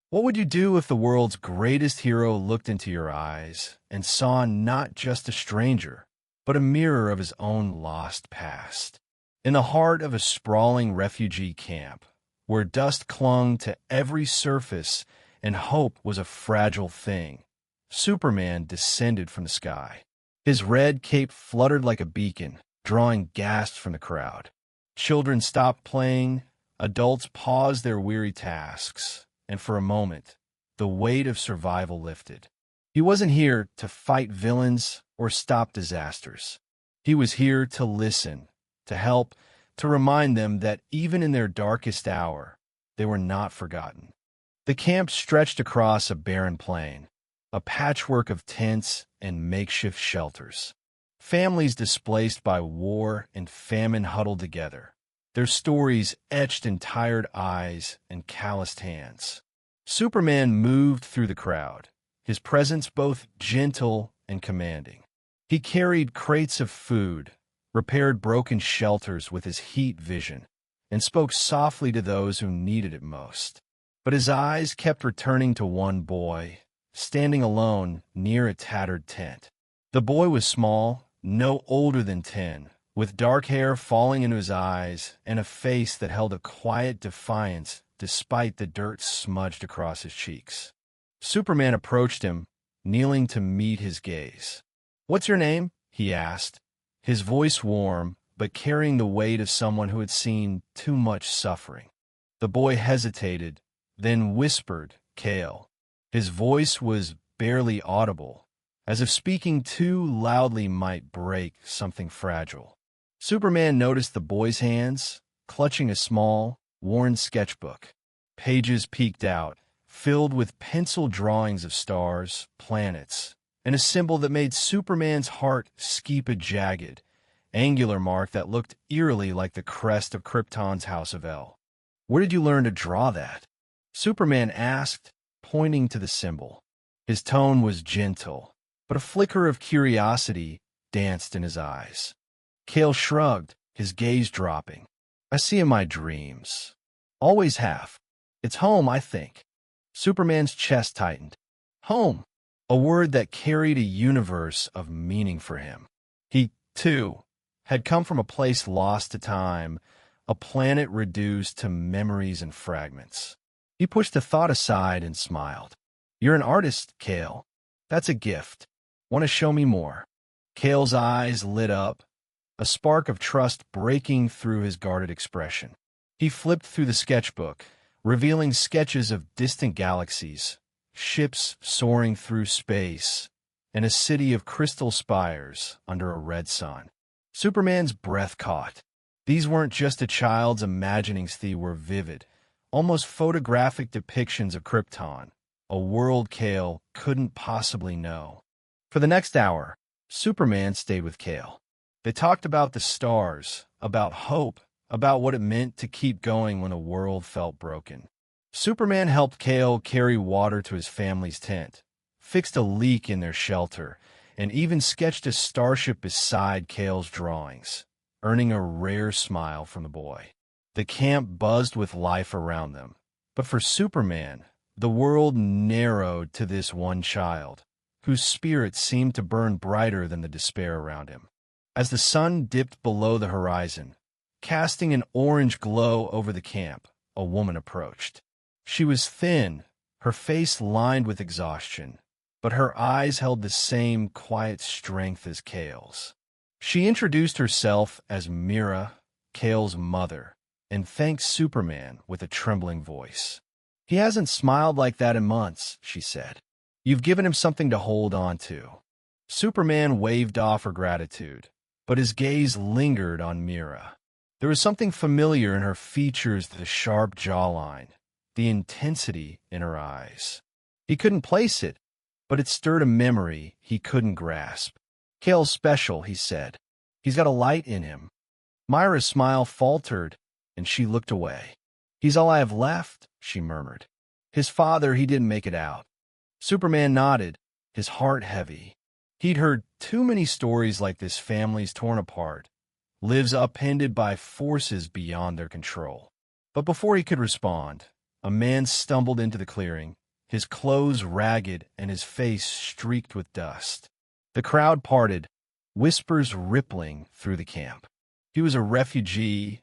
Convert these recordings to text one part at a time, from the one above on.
What would you do if the world's greatest hero looked into your eyes and saw not just a stranger, but a mirror of his own lost past? In the heart of a sprawling refugee camp, where dust clung to every surface and hope was a fragile thing, Superman descended from the sky. His red cape fluttered like a beacon, drawing gasps from the crowd. Children stopped playing, adults paused their weary tasks, and for a moment, the weight of survival lifted. He wasn't here to fight villains or stop disasters. He was here to listen, to help, to remind them that even in their darkest hour, they were not forgotten. The camp stretched across a barren plain, a patchwork of tents and makeshift shelters. Families displaced by war and famine huddled together, their stories etched in tired eyes and calloused hands. Superman moved through the crowd, his presence both gentle and commanding. He carried crates of food, repaired broken shelters with his heat vision, and spoke softly to those who needed it most. But his eyes kept returning to one boy, standing alone near a tattered tent. The boy was small, no older than 10, with dark hair falling into his eyes and a face that held a quiet defiance despite the dirt smudged across his cheeks. Superman approached him, kneeling to meet his gaze. "What's your name?" he asked, his voice warm, but carrying the weight of someone who had seen too much suffering. The boy hesitated, then whispered, "Kale." His voice was barely audible, as if speaking too loudly might break something fragile. Superman noticed the boy's hands, clutching a small, worn sketchbook. Pages peeked out, filled with pencil drawings of stars, planets, and a symbol that made Superman's heart skip a jagged, angular mark that looked eerily like the crest of Krypton's House of El. "Where did you learn to draw that?" Superman asked, pointing to the symbol. His tone was gentle, but a flicker of curiosity danced in his eyes. Kale shrugged, his gaze dropping. "I see in my dreams. Always have. It's home, I think." Superman's chest tightened. Home, a word that carried a universe of meaning for him. He, too, had come from a place lost to time, a planet reduced to memories and fragments. He pushed the thought aside and smiled. "You're an artist, Kale. That's a gift. Want to show me more?" Kale's eyes lit up, a spark of trust breaking through his guarded expression. He flipped through the sketchbook, revealing sketches of distant galaxies, ships soaring through space, and a city of crystal spires under a red sun. Superman's breath caught. These weren't just a child's imaginings, they were vivid, almost photographic depictions of Krypton, a world Kale couldn't possibly know. For the next hour, Superman stayed with Kale. They talked about the stars, about hope, about what it meant to keep going when the world felt broken. Superman helped Kale carry water to his family's tent, fixed a leak in their shelter, and even sketched a starship beside Kale's drawings, earning a rare smile from the boy. The camp buzzed with life around them, but for Superman, the world narrowed to this one child, whose spirit seemed to burn brighter than the despair around him. As the sun dipped below the horizon, casting an orange glow over the camp, a woman approached. She was thin, her face lined with exhaustion, but her eyes held the same quiet strength as Kale's. She introduced herself as Mira, Kale's mother, and thanked Superman with a trembling voice. "He hasn't smiled like that in months," she said. "You've given him something to hold on to." Superman waved off her gratitude, but his gaze lingered on Mira. There was something familiar in her features, the sharp jawline, the intensity in her eyes. He couldn't place it, but it stirred a memory he couldn't grasp. "Kale's special," he said. "He's got a light in him." Myra's smile faltered, and she looked away. "He's all I have left," she murmured. "His father, he didn't make it out." Superman nodded, his heart heavy. He'd heard too many stories like this, families torn apart, lives upended by forces beyond their control. But before he could respond, a man stumbled into the clearing, his clothes ragged and his face streaked with dust. The crowd parted, whispers rippling through the camp. He was a refugee,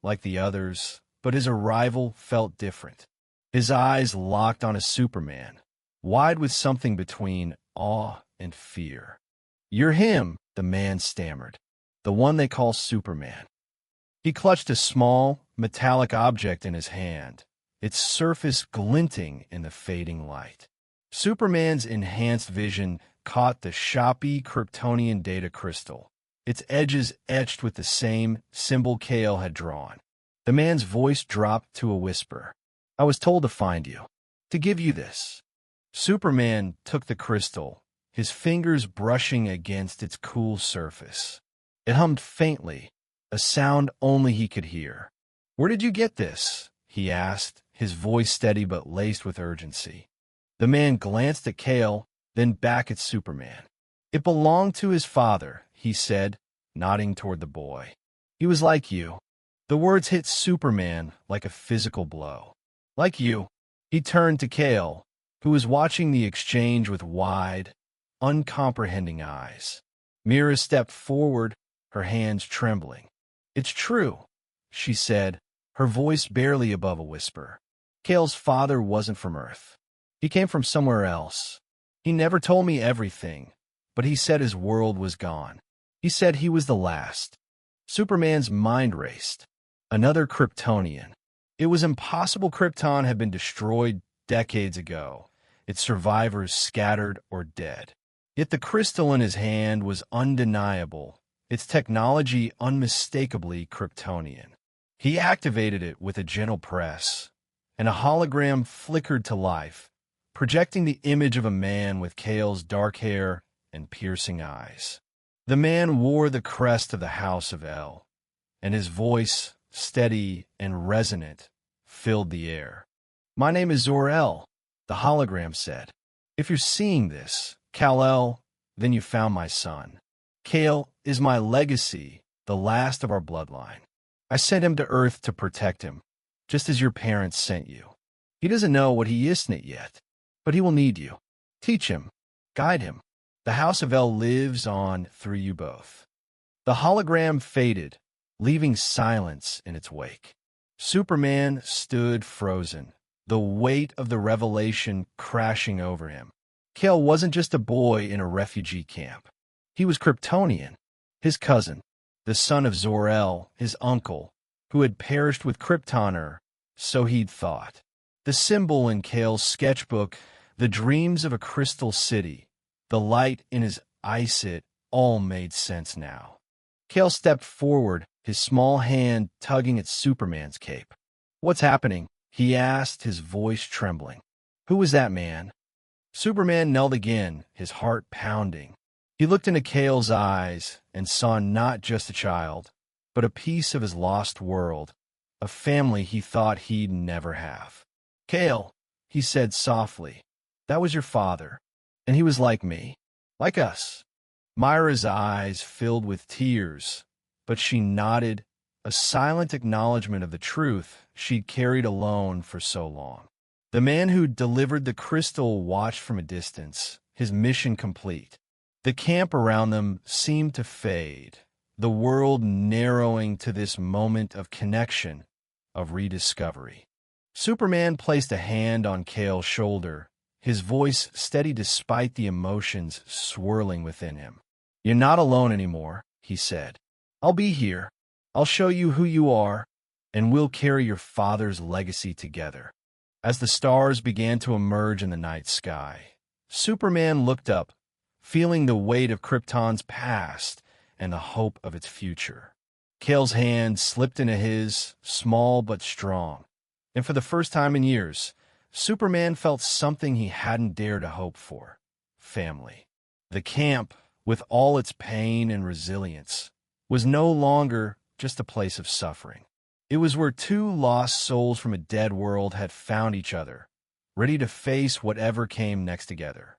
like the others, but his arrival felt different. His eyes locked on a Superman, wide with something between awe and fear. "You're him," the man stammered. "The one they call Superman." He clutched a small, metallic object in his hand, its surface glinting in the fading light. Superman's enhanced vision caught the shoppy Kryptonian data crystal, its edges etched with the same symbol Kale had drawn. The man's voice dropped to a whisper. "I was told to find you, to give you this." Superman took the crystal, his fingers brushing against its cool surface. It hummed faintly, a sound only he could hear. "Where did you get this?" he asked, his voice steady but laced with urgency. The man glanced at Kale, then back at Superman. "It belonged to his father," he said, nodding toward the boy. "He was like you." The words hit Superman like a physical blow. "Like you." He turned to Kale, who was watching the exchange with wide, uncomprehending eyes. Mira stepped forward, her hands trembling. "It's true," she said, her voice barely above a whisper. "Kale's father wasn't from Earth. He came from somewhere else. He never told me everything, but he said his world was gone. He said he was the last." Superman's mind raced. Another Kryptonian. It was impossible. Krypton had been destroyed decades ago, its survivors scattered or dead. Yet the crystal in his hand was undeniable, its technology unmistakably Kryptonian. He activated it with a gentle press, and a hologram flickered to life, projecting the image of a man with Kale's dark hair and piercing eyes. The man wore the crest of the House of El, and his voice, steady and resonant, filled the air. "My name is Zor-El," the hologram said. "If you're seeing this, Kal-El, then you found my son. Kale is my legacy, the last of our bloodline. I sent him to Earth to protect him, just as your parents sent you. He doesn't know what he isn't yet, but he will need you. Teach him, guide him. The House of El lives on through you both." The hologram faded, leaving silence in its wake. Superman stood frozen, the weight of the revelation crashing over him. Kale wasn't just a boy in a refugee camp. He was Kryptonian, his cousin, the son of Zor-El, his uncle, who had perished with Krypton, or so he'd thought. The symbol in Kale's sketchbook, the dreams of a crystal city, the light in his eyes, it all made sense now. Kale stepped forward, his small hand tugging at Superman's cape. "What's happening?" he asked, his voice trembling. "Who was that man?" Superman knelt again, his heart pounding. He looked into Kale's eyes and saw not just a child, but a piece of his lost world, a family he thought he'd never have. "Kale," he said softly, "that was your father, and he was like me, like us." Myra's eyes filled with tears, but she nodded, a silent acknowledgement of the truth she'd carried alone for so long. The man who delivered the crystal watched from a distance, his mission complete. The camp around them seemed to fade, the world narrowing to this moment of connection, of rediscovery. Superman placed a hand on Kale's shoulder, his voice steady despite the emotions swirling within him. "You're not alone anymore," he said. "I'll be here. I'll show you who you are, and we'll carry your father's legacy together." As the stars began to emerge in the night sky, Superman looked up, feeling the weight of Krypton's past and the hope of its future. Kale's hand slipped into his, small but strong, and for the first time in years, Superman felt something he hadn't dared to hope for: family. The camp, with all its pain and resilience, was no longer just a place of suffering. It was where two lost souls from a dead world had found each other, ready to face whatever came next together.